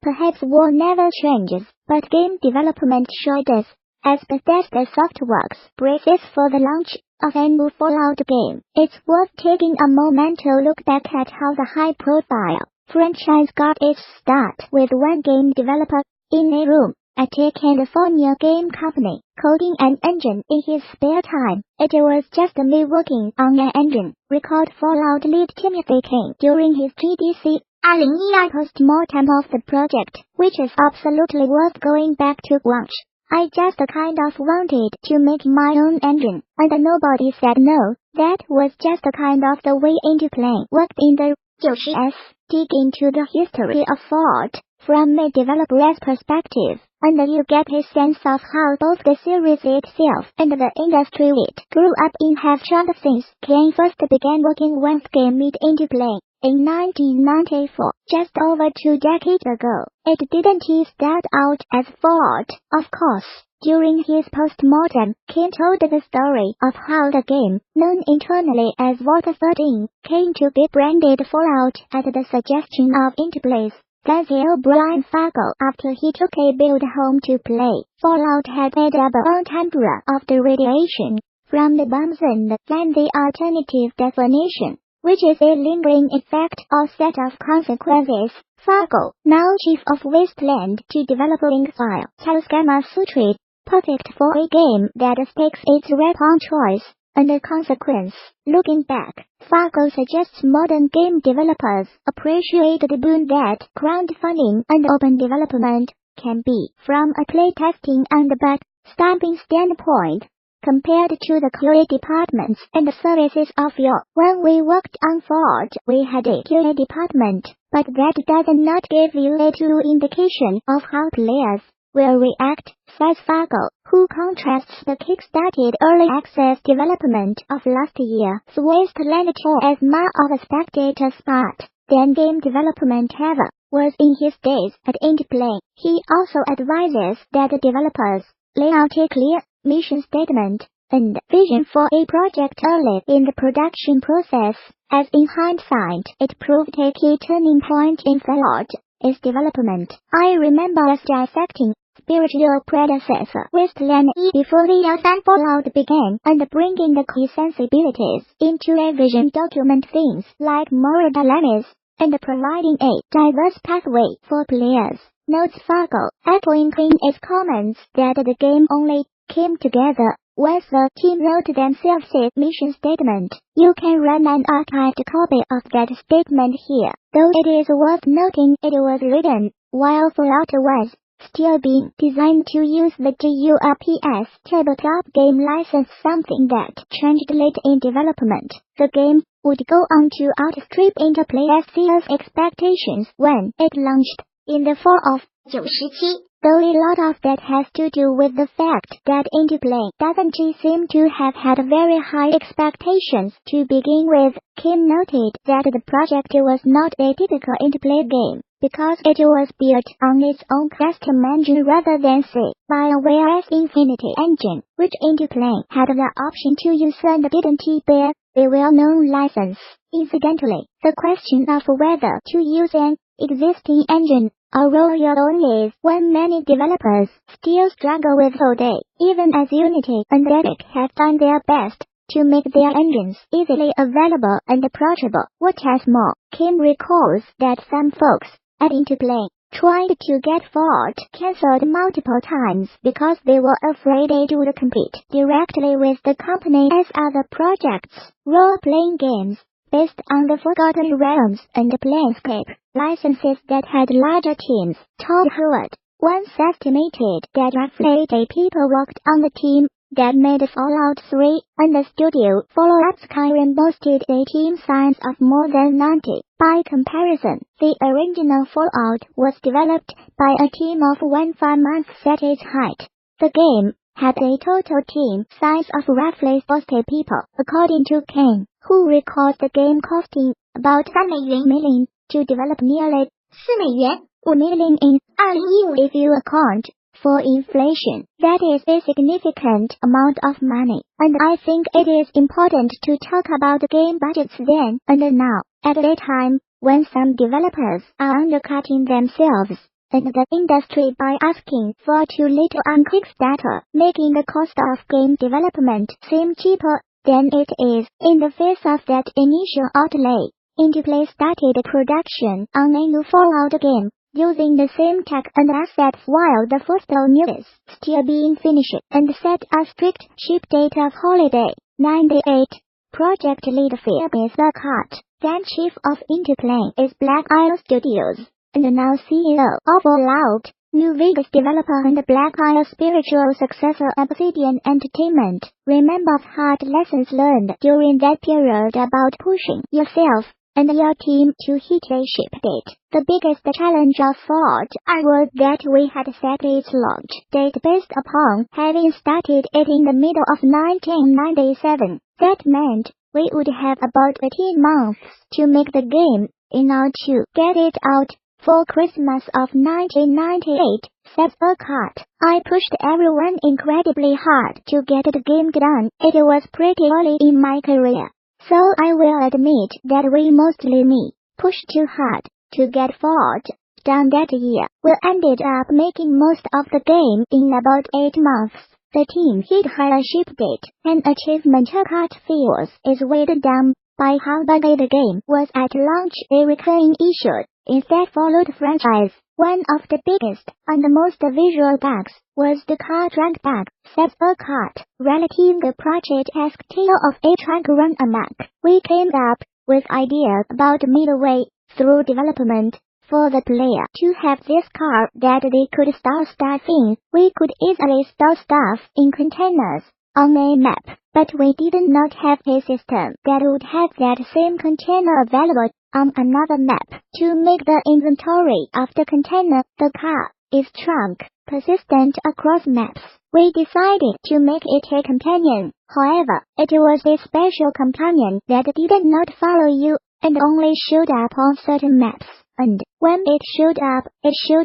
Perhaps war never changes, but game development sure does. As Bethesda Softworks braces for the launch of a new Fallout game, it's worth taking a moment to look back at how the high-profile franchise got its start with one game developer in a room at a California game company, coding an engine in his spare time. It was just me working on an engine, recalled Fallout lead Timothy King during his GDC 2012 post-mortem of the project, which is absolutely worth going back to watch. I just kind of wanted to make my own engine, and nobody said no. That was just kind of the way indie playing worked in the 90s. Dig into the history of Fallout from a developer's perspective, and you get a sense of how both the series itself and the industry it grew up in have changed since King first began working with game indie playing in 1994, just over 2 decades ago. It didn't start out as Fallout, of course. During his post-mortem, King told the story of how the game, known internally as Vault 13, came to be branded Fallout at the suggestion of Interplay's CEO Brian Fargo after he took a build home to play. Fallout had a double entendre of the radiation from the bombs and then the alternative definition, which is a lingering effect or set of consequences. Fargo, now chief of Wasteland to developing file, tells Gamasutra, perfect for a game that takes its weapon choice and the consequence. Looking back, Fargo suggests modern game developers appreciate the boon that crowdfunding and open development can be from a playtesting and back-stamping standpoint, compared to the QA departments and services of yore. When we worked on Fallout, we had a QA department, but that does not give you a true indication of how players will react, says Fargo, who contrasts the kick-started early access development of last year's Wasteland 2 as more of a spectator sport than game development ever was in his days at Interplay. He also advises that developers lay out a clear mission statement and vision for a project early in the production process, as in hindsight it proved a key turning point in Fallout's development. I remember us dissecting spiritual predecessor Wasteland before the Fallout began, and bringing the key sensibilities into a vision document, things like moral dilemmas and providing a diverse pathway for players. Notes Fargo, echoing King's comments that the game only came together once the team wrote themselves a mission statement. You can run an archived copy of that statement here, though it is worth noting it was written while Fallout was still being designed to use the GURPS tabletop game license, something that changed late in development. The game would go on to outstrip Interplay's sales expectations when it launched in the fall of 97, though a lot of that has to do with the fact that Interplay doesn't seem to have had very high expectations to begin with. Kim noted that the project was not a typical Interplay game, because it was built on its own custom engine rather than, say, BioWare's Infinity engine, which Interplay had the option to use and didn't bear a well-known license. Incidentally, the question of whether to use an existing engine or roll your own is one many developers still struggle with today, even as Unity and Epic have done their best to make their engines easily available and approachable. What has more, Kim recalls that some folks at Interplay tried to get Fallout cancelled multiple times because they were afraid it would compete directly with the company's other projects, role-playing games based on the Forgotten Realms and Planescape licenses that had larger teams. Todd Howard once estimated that roughly 80 people worked on the team that made Fallout 3, and the studio follow-up Skyrim boasted a team size of more than 90. By comparison, the original Fallout was developed by a team of 1 months at its height. The game had a total team size of roughly 40 people, according to Kane, who recalls the game costing about $3 million to develop, nearly $4 million in 2015 if you account for inflation. That is a significant amount of money, and I think it is important to talk about game budgets then and now, at a time when some developers are undercutting themselves. and the industry by asking for too little on Kickstarter, making the cost of game development seem cheaper than it is. In the face of that initial outlay, Interplay started production on a new Fallout game, using the same tech and assets while the first new is still being finished, and set a strict ship date of holiday 98. Project lead Philip is the cut, then chief of Interplay is Black Isle Studios, and now CEO of Fallout, New Vegas developer and Black Isle spiritual successor Obsidian Entertainment. Remember hard lessons learned during that period about pushing yourself and your team to hit a ship date. The biggest challenge of Fallout was that we had set its launch date based upon having started it in the middle of 1997. That meant we would have about 18 months to make the game in order to get it out for Christmas of 1998, says Urquhart. I pushed everyone incredibly hard to get the game done. It was pretty early in my career, so I will admit that we, mostly me, pushed too hard to get Fallout done that year. We ended up making most of the game in about 8 months. The team hit higher ship date, and achievement Urquhart feels is weighed down by how buggy the game was at launch, a recurring issue. Instead followed franchise. One of the biggest and most visual bugs was the car drag bug, says Urquhart, relative the project as tale of a truck run amok. We came up with ideas about midway through development for the player to have this car that they could store stuff in. We could easily store stuff in containers on a map, but we did not have a system that would have that same container available on another map. To make the inventory of the container, the car is trunk persistent across maps. We decided to make it a companion. However, it was a special companion that did not follow you and only showed up on certain maps. And when it showed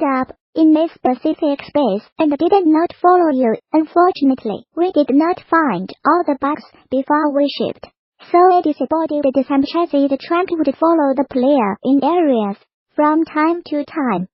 up in a specific space and did not follow you. Unfortunately, we did not find all the bugs before we shipped, so a disembodied disenchased truck would follow the player in areas from time to time.